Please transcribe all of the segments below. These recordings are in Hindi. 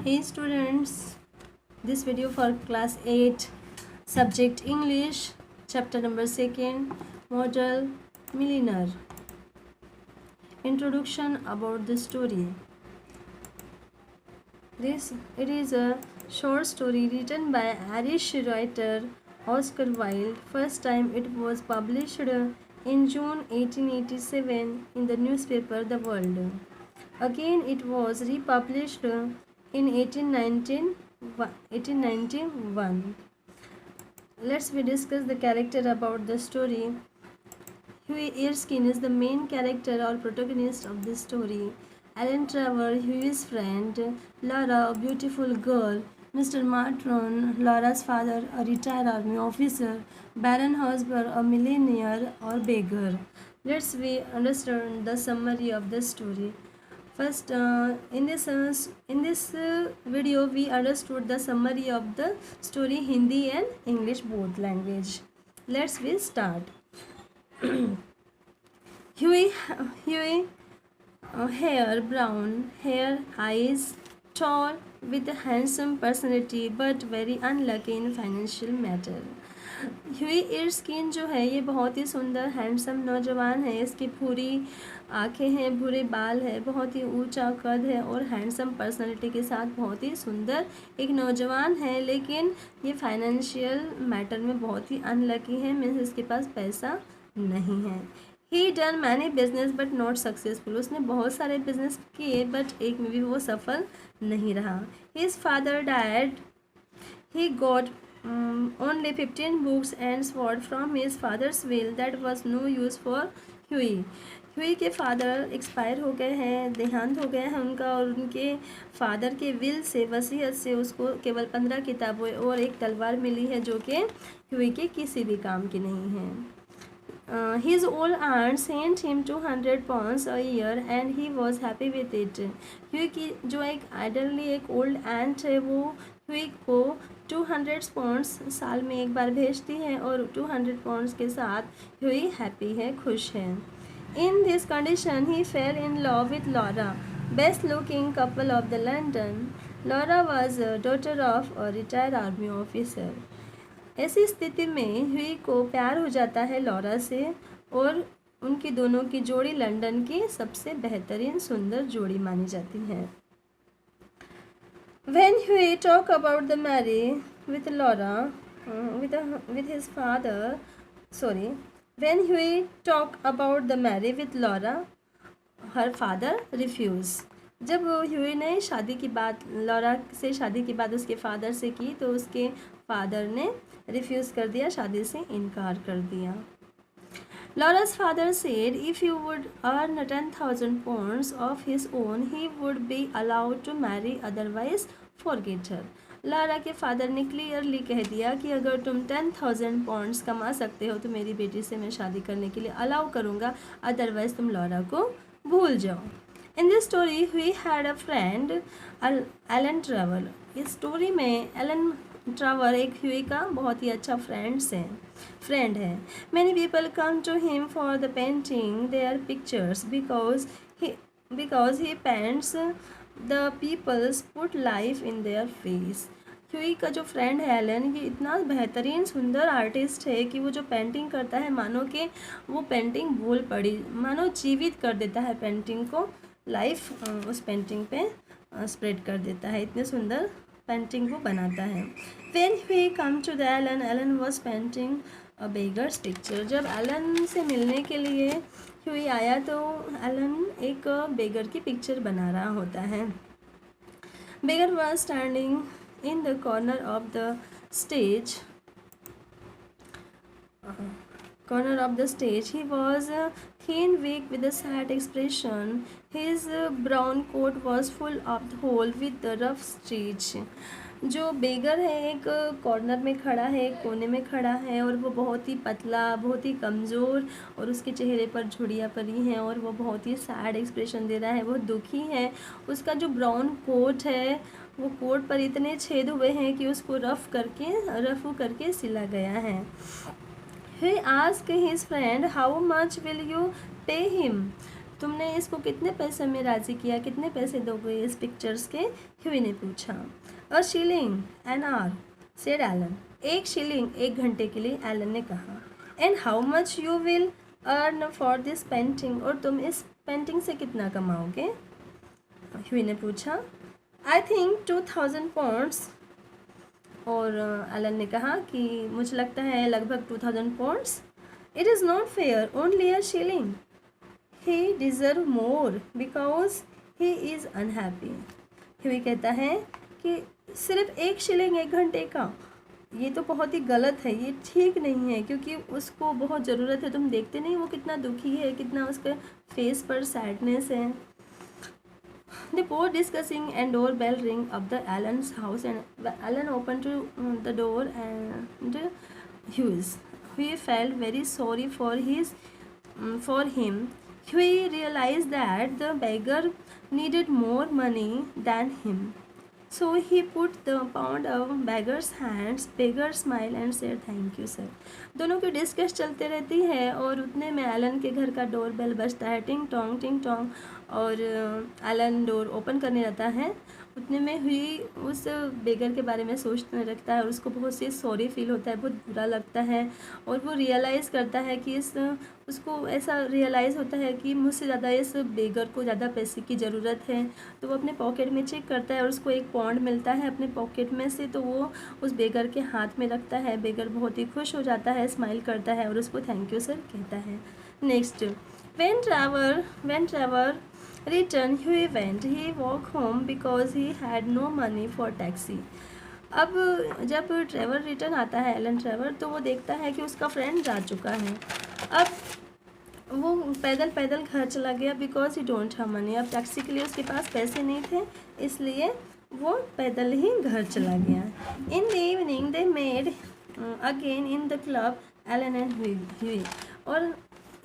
Hey students, this video for class 8, subject English, chapter number 2, model millionaire. Introduction about the story. It is a short story written by Irish writer Oscar Wilde. First time it was published in June 1887 in the newspaper The World. Again it was republished in 1891. Let's discuss the character about the story. Huey Erskine is the main character or protagonist of this story. Alan Trevor, Huey's friend. Laura, a beautiful girl. Mr. Martron, Laura's father, a retired army officer. Baron Hosber, a millionaire or beggar. Let's understand the summary of the story. First, in this video, we understood the summary of the story Hindi and English both language. Let's start. Huey, hair brown, hair, eyes, tall, with a handsome personality, but very unlucky in financial matter. Huey Erskine जो है ये बहुत ही सुंदर हैंडसम नौजवान है। इसकी भूरी आंखें हैं, भूरे बाल है, बहुत ही ऊंचा कद है और हैंडसम पर्सनालिटी के साथ बहुत ही सुंदर एक नौजवान है। लेकिन ये फाइनेंशियल मैटर में बहुत ही अनलकी है, मीन्स इसके पास पैसा नहीं है। He done many business but not successful. उसने बहुत सारे बिजनेस किए बट एक में भी वो सफल नहीं रहा। His father died. He got only 15 books and sword from his father's will that was no use for Huey. Huey के फादर एक्सपायर हो गए हैं, देहांत हो गया है उनका, और उनके फादर के विल से, वसीयत से उसको केवल 15 किताबें और एक तलवार मिली है जो कि ह्यूई के किसी भी काम की नहीं है। His old aunt sent him 200 pounds a year and he was happy with it. Huey की जो एक आइडली एक ओल्ड आंट है वो ह्यूई को 200 पाउंड्स साल में एक बार भेजती है और 200 पाउंड्स के साथ ह्यूई हैप्पी है, खुश है। In this condition he fail in love with Laura, best looking couple of the London. Laura was daughter of a retired army officer. ऐसी स्थिति में ह्यूई को प्यार हो जाता है लॉरा से और उनकी दोनों की जोड़ी लंदन की सबसे बेहतरीन सुंदर जोड़ी मानी जाती है। When Huey talked about the marriage with Laura, with his father, when Huey talked about the marriage with Laura, her father refused. जब ह्यूई ने शादी की बात लॉरा से शादी की बात उसके फादर से की तो उसके फादर ने रिफ्यूज़ कर दिया, शादी से इनकार कर दिया। Laura's father said if he would earn 10,000 pounds of his own, he would be allowed to marry, otherwise forget her. Lara के फादर ने क्लियरली कह दिया कि अगर तुम 10,000 पाउंड्स कमा सकते हो तो मेरी बेटी से मैं शादी करने के लिए अलाउ करूँगा, अदरवाइज तुम लॉरा को भूल जाओ। In this story we had a friend Alan Trevor. इस स्टोरी में एलन ट्रेवर एक ह्यूई का बहुत ही अच्छा फ्रेंड है। Many people come to him for the painting their pictures because he paints the peoples put life in their face. Hughie का जो फ्रेंड है एलन, ये इतना बेहतरीन सुंदर आर्टिस्ट है कि वो जो पेंटिंग करता है मानो कि वो पेंटिंग बोल पड़ी, मानो जीवित कर देता है पेंटिंग को, लाइफ उस पेंटिंग पे स्प्रेड कर देता है, इतने सुंदर पेंटिंग वो बनाता है। When we come to the Alan was painting a beggar's picture. जब एलन से मिलने के लिए ह्यूई आया तो एलन एक बेगर की पिक्चर बना रहा होता है। बेगर was standing in the corner of the stage. He was thin, weak, with a sad expression. His brown coat was full of holes with the rough stitch. जो बेगर है एक कॉर्नर में खड़ा है, एक कोने में खड़ा है और वो बहुत ही पतला, बहुत ही कमज़ोर और उसके चेहरे पर झुर्रियाँ पड़ी हैं और वो बहुत ही सैड एक्सप्रेशन दे रहा है, वो दुखी है। उसका जो ब्राउन कोट है वो कोट पर इतने छेद हुए हैं कि उसको रफ़ करके सिला गया है। He asked his friend, how much will you pay him? तुमने इसको कितने पैसे में राज़ी किया, कितने पैसे दोगे इस पिक्चर्स के? ह्यूई ने पूछा। A shilling an hour, said Alan. 1 shilling 1 घंटे के लिए, एलन ने कहा। And how much you will earn for this painting, और तुम इस पेंटिंग से कितना कमाओगे? ह्यूई ने पूछा। आई थिंक 2000 पाउंड्स, और एलन ने कहा कि मुझे लगता है लगभग 2000 pounds. It is not fair, only a shilling. He deserve more because he is unhappy. Hughie कहता है कि सिर्फ 1 शिलिंग 1 घंटे का, ये तो बहुत ही गलत है, ये ठीक नहीं है, क्योंकि उसको बहुत ज़रूरत है। तुम देखते नहीं वो कितना दुखी है, कितना उसके फेस पर सैडनेस है। They both discussing and doorbell ring up the Allen's house, and Allen opened to the door and Huey felt very sorry for him. Huey realized that the beggar needed more money than him. So he put the pound of beggar's hands. Beggar smiled and said, "Thank you, sir." दोनों की डिस्कस चलते रहती है और उतने में एलन के घर का डोर बेल बजता है, टिंग टोंग, और एलन डोर ओपन करने जाता है। उतने में हुई उस बेगर के बारे में सोचने लगता है और उसको बहुत सी सॉरी फील होता है, बहुत बुरा लगता है, और वो रियलाइज़ करता है कि उसको ऐसा रियलाइज़ होता है कि मुझसे ज़्यादा इस बेगर को ज़्यादा पैसे की ज़रूरत है। तो वो अपने पॉकेट में चेक करता है और उसको 1 पाउंड मिलता है अपने पॉकेट में से, तो वो उस बेगर के हाथ में रखता है। बेगर बहुत ही खुश हो जाता है, स्माइल करता है और उसको थैंक यू सर कहता है। Next, when Trevor returned, he walked home because he had no money for taxi. अब जब ट्रेवर रिटर्न आता है, एलन ट्रेवर, तो वो देखता है कि उसका फ्रेंड जा चुका है। अब वो पैदल पैदल घर चला गया, because he don't have money. अब टैक्सी के लिए उसके पास पैसे नहीं थे, इसलिए वो पैदल ही घर चला गया। In the evening they made again in the club Alan and Hughie, और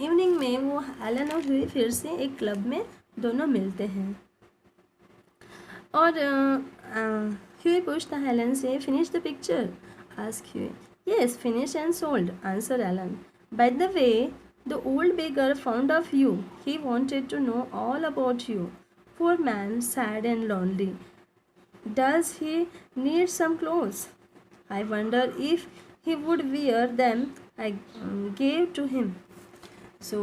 इवनिंग में वो एलन और ह्यूई फिर से एक क्लब में दोनों मिलते हैं। और ह्यूई पूछता है एलन से, finish the picture? Ask Huey. Yes, finish and sold, answer Alan. By the way, the old beggar found of you, he wanted to know all about you. Poor man, sad and lonely. Does he need some clothes? I wonder if he would wear them I gave to him. So,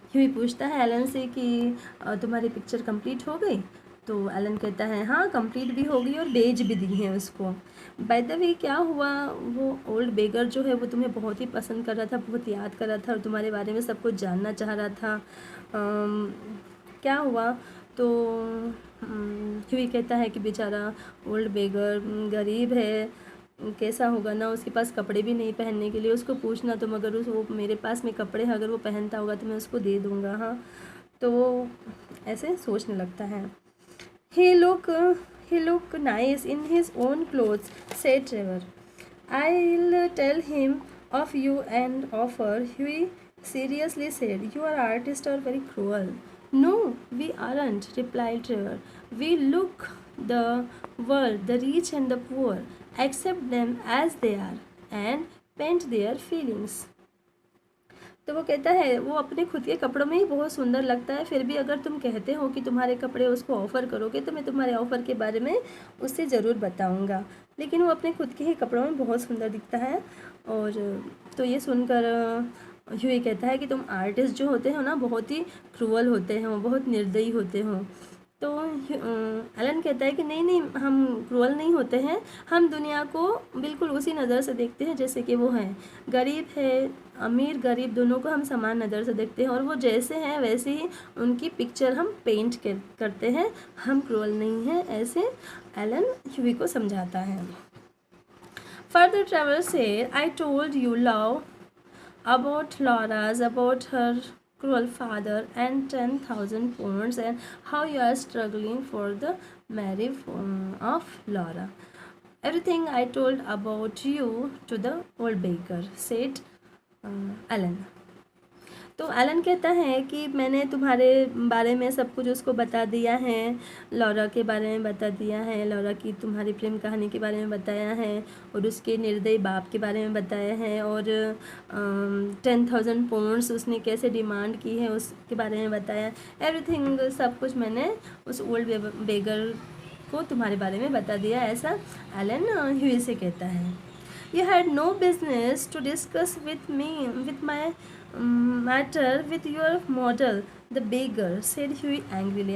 Huey पूछता है एलन से कि तुम्हारी पिक्चर कंप्लीट हो गई? तो एलन कहता है हाँ, कंप्लीट भी हो गई और बेच भी दी है उसको। बाय द वे, क्या हुआ, वो ओल्ड बेगर जो है वो तुम्हें बहुत ही पसंद कर रहा था, बहुत याद कर रहा था और तुम्हारे बारे में सब कुछ जानना चाह रहा था। क्या हुआ? तो ह्यूई कहता है कि बेचारा ओल्ड बेगर गरीब है, कैसा होगा ना, उसके पास कपड़े भी नहीं पहनने के लिए। उसको पूछना तुम, अगर वो मेरे पास में कपड़े हैं, अगर वो पहनता होगा तो मैं उसको दे दूँगा। हाँ, तो वो ऐसे सोचने लगता है। He look nice in his own clothes, said Trevor. I'll tell him of you and offer. Huey seriously said, "Your artists are very cruel." No, we aren't, replied Trevor. We look the world, the rich and the poor, accept them as they are, and paint their feelings. तो वो कहता है वो अपने खुद के कपड़ों में ही बहुत सुंदर लगता है, फिर भी अगर तुम कहते हो कि तुम्हारे कपड़े उसको ऑफ़र करोगे तो मैं तुम्हारे ऑफ़र के बारे में उससे ज़रूर बताऊंगा। लेकिन वो अपने खुद के ही कपड़ों में बहुत सुंदर दिखता है। और तो ये सुनकर ह्यूई कहता है कि तुम आर्टिस्ट जो होते हो ना, बहुत ही क्रूअल होते हो, बहुत निर्दयी होते हो। तो एलन कहता है कि नहीं, हम क्रूअल नहीं होते हैं, हम दुनिया को बिल्कुल उसी नज़र से देखते हैं जैसे कि वो हैं। गरीब है, अमीर गरीब दोनों को हम समान नज़र से देखते हैं, और वो जैसे हैं वैसे ही उनकी पिक्चर हम पेंट करते हैं, हम क्रूअल नहीं हैं, ऐसे एलन ह्यूई को समझाता है। फर्दर ट्रेवर से, I told you love about Laura's, about her cruel father and 10,000 pounds, and how you are struggling for the marriage of Laura. Everything I told about you to the old baker, said Alan. तो एलन कहता है कि मैंने तुम्हारे बारे में सब कुछ उसको बता दिया है, लॉरा के बारे में बता दिया है, लॉरा की तुम्हारी प्रेम कहानी के बारे में बताया है, और उसके निर्दयी बाप के बारे में बताया है, और 10,000 पाउंड्स उसने कैसे डिमांड की है उसके बारे में बताया। एवरीथिंग, सब कुछ मैंने उस ओल्ड बेगर को तुम्हारे बारे में बता दिया, ऐसा एलन ह्यूई से कहता है। You had no business to discuss with my matter with your model, the beggar, said Huey angrily.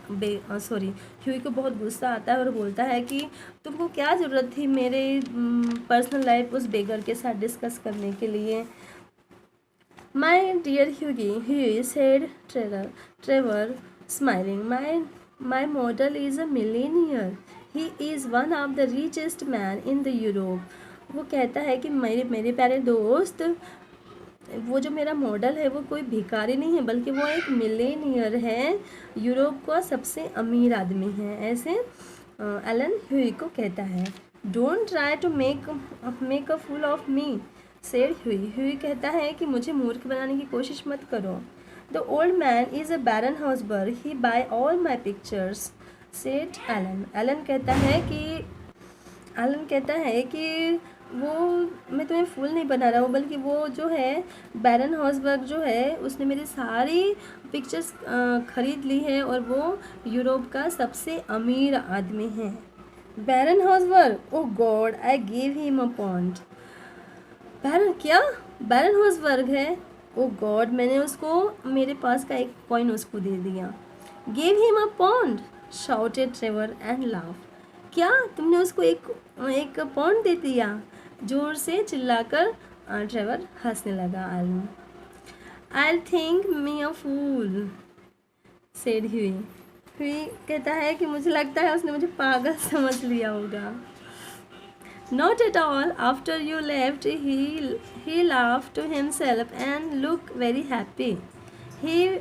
Huey को बहुत गुस्सा आता है और बोलता है कि तुमको क्या ज़रूरत थी मेरे पर्सनल लाइफ उस बेगर के साथ डिस्कस करने के लिए। My dear Huey said Trevor, smiling. My model is a millionaire. He is one of the richest man in the Europe. वो कहता है कि मेरे प्यारे दोस्त, वो जो मेरा मॉडल है वो कोई भिखारी नहीं है, बल्कि वो एक मिलेनियर है, यूरोप का सबसे अमीर आदमी है, ऐसे एलन ह्यूई को कहता है। Don't try to make a fool of me, said Huey. Huey कहता है कि मुझे मूर्ख बनाने की कोशिश मत करो। The old man is a Baron Hausberg, he buy all my pictures, said Alan. Alan कहता है कि वो, मैं तुम्हें फूल नहीं बना रहा हूँ, बल्कि वो जो है बैरन हाउसबर्ग जो है उसने मेरी सारी पिक्चर्स खरीद ली है, और वो यूरोप का सबसे अमीर आदमी है। Baron Hausberg, oh God, I give him a pound. Baron Hausberg है, ओह गॉड, मैंने उसको मेरे पास का एक कॉइन उसको दे दिया। Give him a pond, shouted Trevor and laugh. क्या तुमने उसको एक पॉन्ड दे दिया? जोर से चिल्लाकर ट्रेवर हंसने लगा। I think me a fool, said Huey. Huey कहता है कि मुझे लगता है उसने मुझे पागल समझ लिया होगा। Not at all. After you left, he laughed to himself and looked very happy. He'll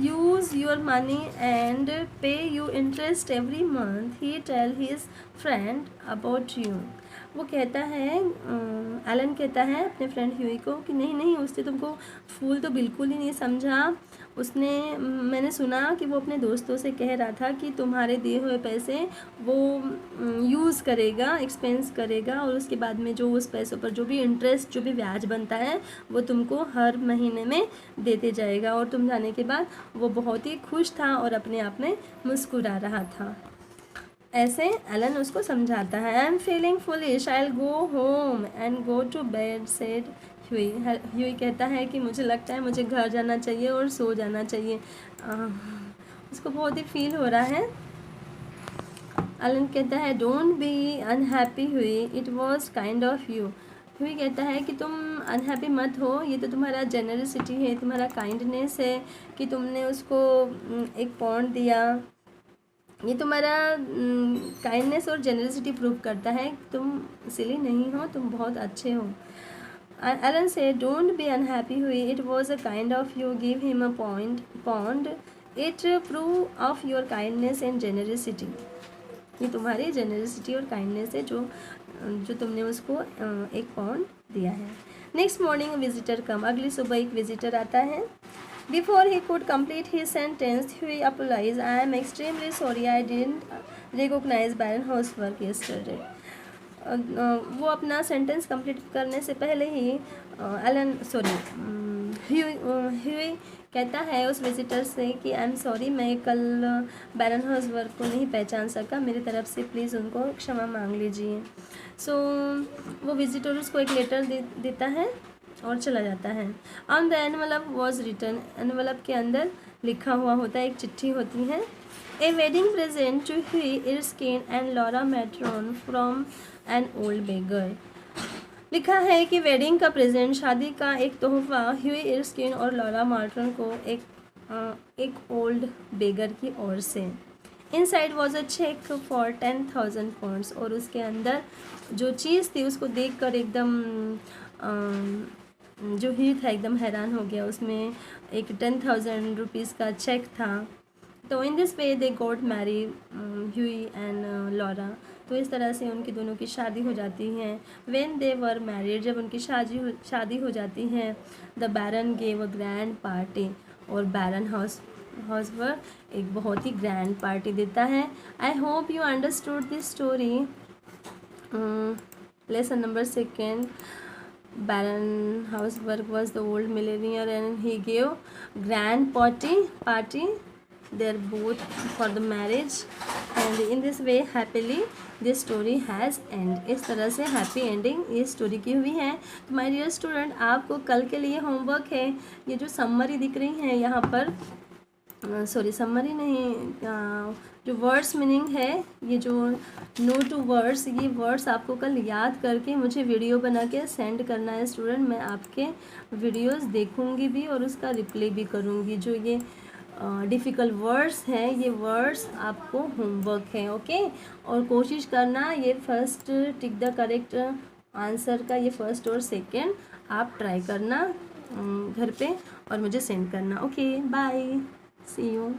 use your money and pay you interest every month. He tell his friend about you. वो कहता है, एलन कहता है अपने फ्रेंड ह्यूई को कि नहीं, उसने तुमको फूल तो बिल्कुल ही नहीं समझा। मैंने सुना कि वो अपने दोस्तों से कह रहा था कि तुम्हारे दिए हुए पैसे वो यूज़ करेगा, एक्सपेंस करेगा, और उसके बाद में जो उस पैसों पर जो भी इंटरेस्ट, जो भी ब्याज बनता है वो तुमको हर महीने में देते जाएगा। और तुम जाने के बाद वो बहुत ही खुश था और अपने आप में मुस्कुरा रहा था, ऐसे एलन उसको समझाता है। I am feeling foolish, I will go home and go to bed, said Huey कहता है कि मुझे लगता है मुझे घर जाना चाहिए और सो जाना चाहिए। उसको बहुत ही फील हो रहा है। एलन कहता है don't be unhappy Huey, it was kind of you. Huey कहता है कि तुम अनहैप्पी मत हो, ये तो तुम्हारा जेनरसिटी है, तुम्हारा काइंडनेस है कि तुमने उसको एक पॉन्ड दिया। ये तुम्हारा काइंडनेस और जेनरसिटी प्रूव करता है, तुम सिली नहीं हो, तुम बहुत अच्छे हो। एलन से डोंट बी अनहैप्पी हुई, it was a kind of you, give him a pond, it prove of your kindness and generosity. ये तुम्हारी जेनरसिटी और काइंडनेस है जो तुमने उसको एक पॉन्ड दिया है। नेक्स्ट मॉर्निंग विजिटर कम, अगली सुबह एक विजिटर आता है। Before he could complete his sentence, Huey apologized. I am extremely sorry I didn't recognize Baron Hausberg yesterday. वो अपना सेंटेंस कंप्लीट करने से पहले ही ह्यूई कहता है उस विजिटर से कि आई एम सॉरी, मैं कल बैरन हाउसबर्ग को नहीं पहचान सका, मेरी तरफ से प्लीज़ उनको क्षमा मांग लीजिए। वो विजिटर उसको एक लेटर देता है और चला जाता है। On the envelope was written, envelope के अंदर लिखा हुआ होता है, एक चिट्ठी होती है। A wedding present to Hughie Erskine and Laura Matron from an old beggar. लिखा है कि वेडिंग का प्रेजेंट, शादी का एक तोहफा ह्यूई इर्स्किन और लॉरा मैट्रॉन को एक ओल्ड बेगर की ओर से। Inside was a cheque for 10,000 pounds, और उसके अंदर जो चीज़ थी उसको देखकर एकदम जो ही था एकदम हैरान हो गया। उसमें एक 10,000 रुपीज़ का चेक था। तो in this way they got marry, Huey and Laura. तो इस तरह से उनकी दोनों की शादी हो जाती है। व्हेन दे वर मैरिड, जब उनकी शादी हो जाती है। The baron gave a grand party, और बैरन हाउसवर एक बहुत ही ग्रैंड पार्टी देता है। I hope you understood this story. Lesson number 2. Baron Hausberg was the old millionaire and he gave grand party. They're both for the marriage, and in this way happily this story has end. इस तरह से हैप्पी एंडिंग ये स्टोरी की हुई है। तो माय डियर स्टूडेंट, आपको कल के लिए होमवर्क है। ये जो समरी दिख रही है यहाँ पर, सॉरी समरी नहीं, जो वर्ड्स मीनिंग है, ये जो नो टू वर्ड्स, ये वर्ड्स आपको कल याद करके मुझे वीडियो बना के सेंड करना है स्टूडेंट। मैं आपके वीडियोस देखूंगी भी और उसका रिप्लाई भी करूंगी। जो ये डिफ़िकल्ट वर्ड्स हैं, ये वर्ड्स आपको होमवर्क है, ओके। और कोशिश करना ये first tick the correct answer का, ये फर्स्ट और सेकेंड आप ट्राई करना घर पे और मुझे सेंड करना। Okay, bye, see you.